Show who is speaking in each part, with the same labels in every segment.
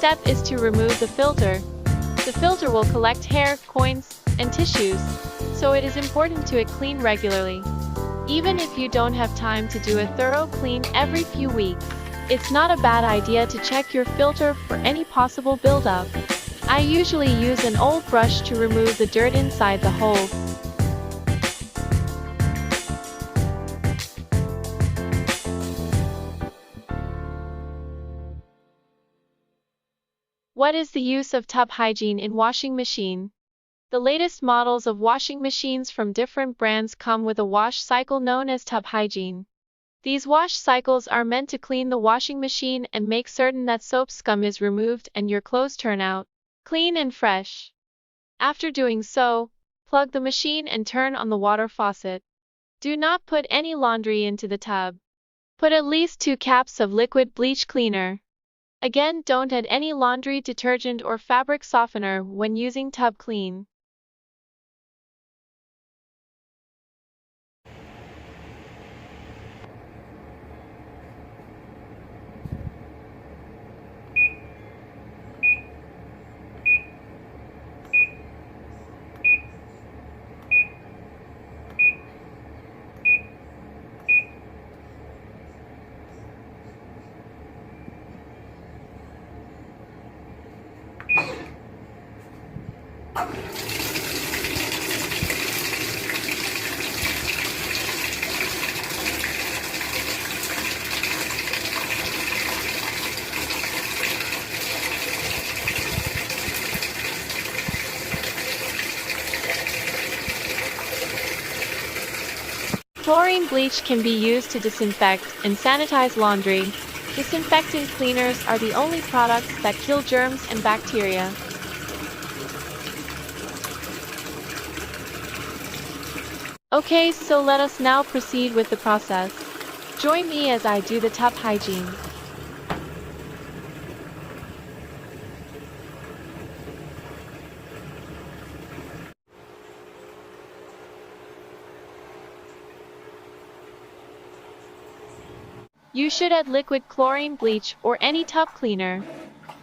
Speaker 1: step is to remove the filter. The filter will collect hair, coins, and tissues, so it is important to clean regularly. Even if you don't have time to do a thorough clean every few weeks, it's not a bad idea to check your filter for any possible buildup. I usually use an old brush to remove the dirt inside the hole. What is the use of tub hygiene in washing machine? The latest models of washing machines from different brands come with a wash cycle known as tub hygiene. These wash cycles are meant to clean the washing machine and make certain that soap scum is removed and your clothes turn out clean and fresh. After doing so, plug the machine and turn on the water faucet. Do not put any laundry into the tub. Put at least 2 caps of liquid bleach cleaner. Again, don't add any laundry detergent or fabric softener when using tub clean. Chlorine bleach can be used to disinfect and sanitize laundry. Disinfectant cleaners are the only products that kill germs and bacteria. Okay, so let us now proceed with the process. Join me as I do the tub hygiene. You should add liquid chlorine bleach or any tub cleaner.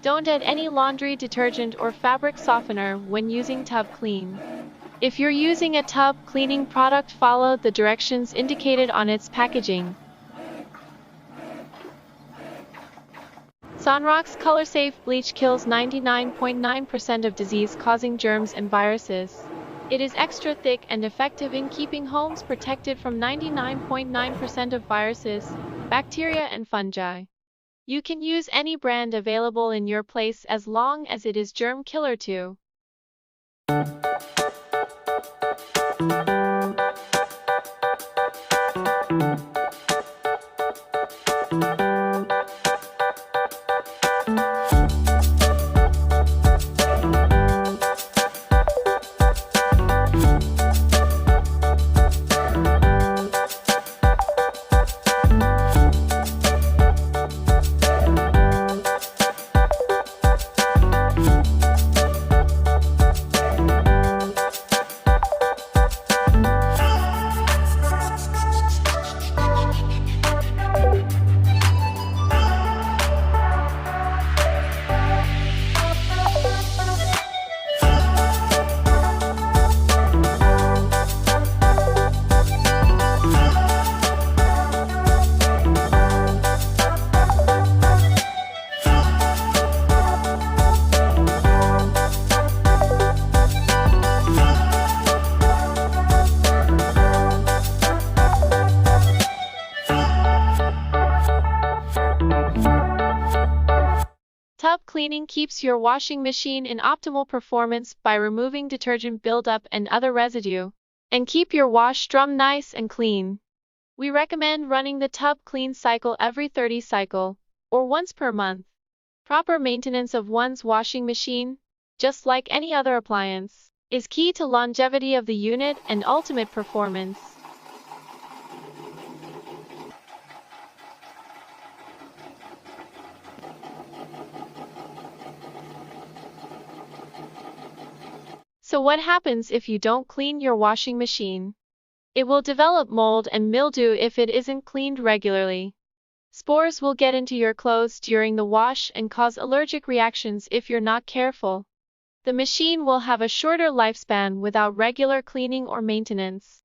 Speaker 1: Don't add any laundry detergent or fabric softener when using tub clean. If you're using a tub cleaning product, follow the directions indicated on its packaging. Sunrock's color-safe bleach kills 99.9% of disease-causing germs and viruses. It is extra thick and effective in keeping homes protected from 99.9% of viruses, bacteria and fungi. You can use any brand available in your place as long as it is germ killer too. Tub cleaning keeps your washing machine in optimal performance by removing detergent buildup and other residue, and keep your wash drum nice and clean. We recommend running the tub clean cycle every 30 cycle, or once per month. Proper maintenance of one's washing machine, just like any other appliance, is key to longevity of the unit and ultimate performance. So what happens if you don't clean your washing machine? It will develop mold and mildew if it isn't cleaned regularly. Spores will get into your clothes during the wash and cause allergic reactions if you're not careful. The machine will have a shorter lifespan without regular cleaning or maintenance.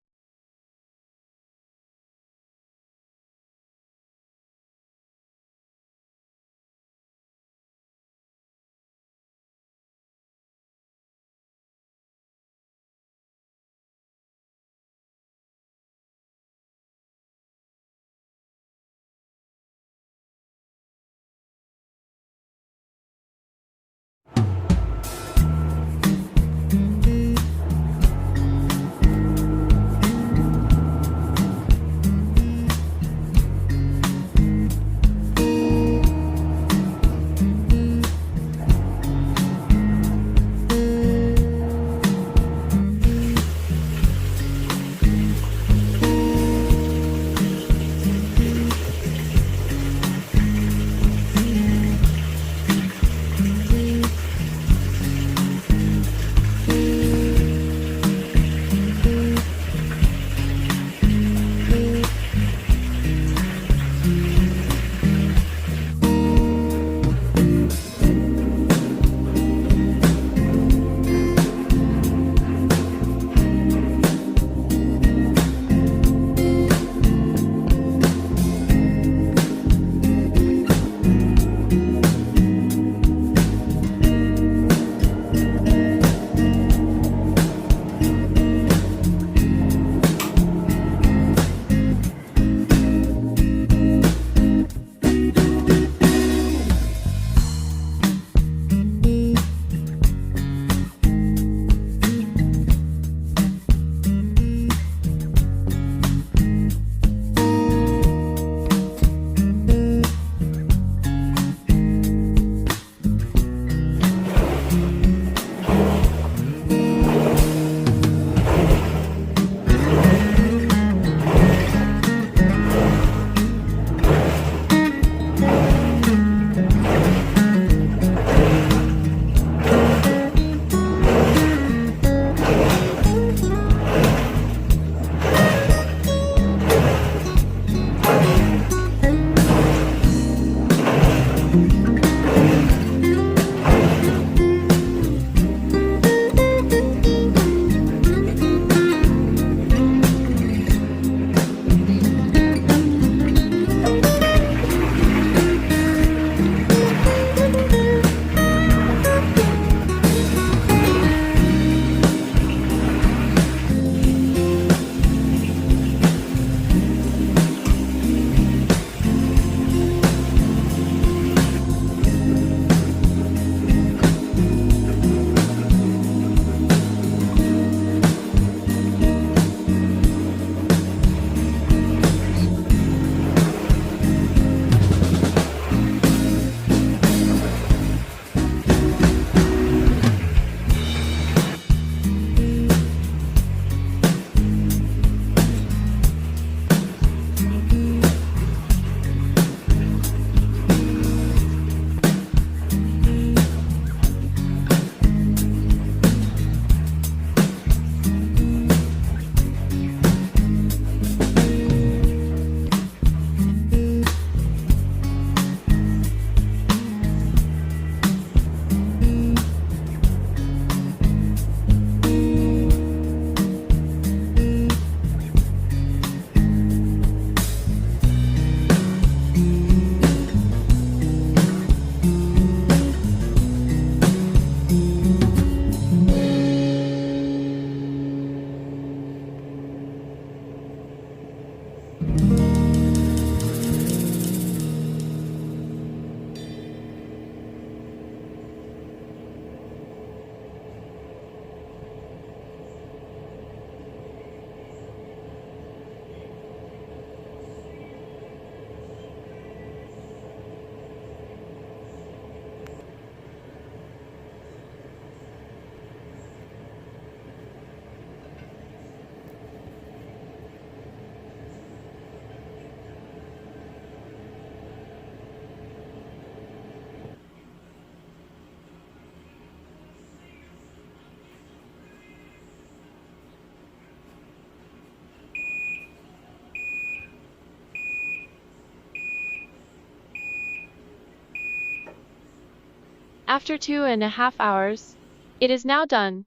Speaker 1: After 2.5 hours, it is now done.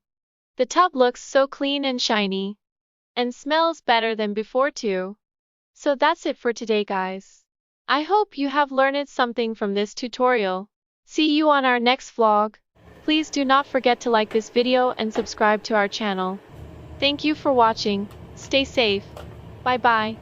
Speaker 1: The tub looks so clean and shiny, and smells better than before too. So that's it for today, guys. I hope you have learned something from this tutorial. See you on our next vlog. Please do not forget to like this video and subscribe to our channel. Thank you for watching. Stay safe. Bye bye.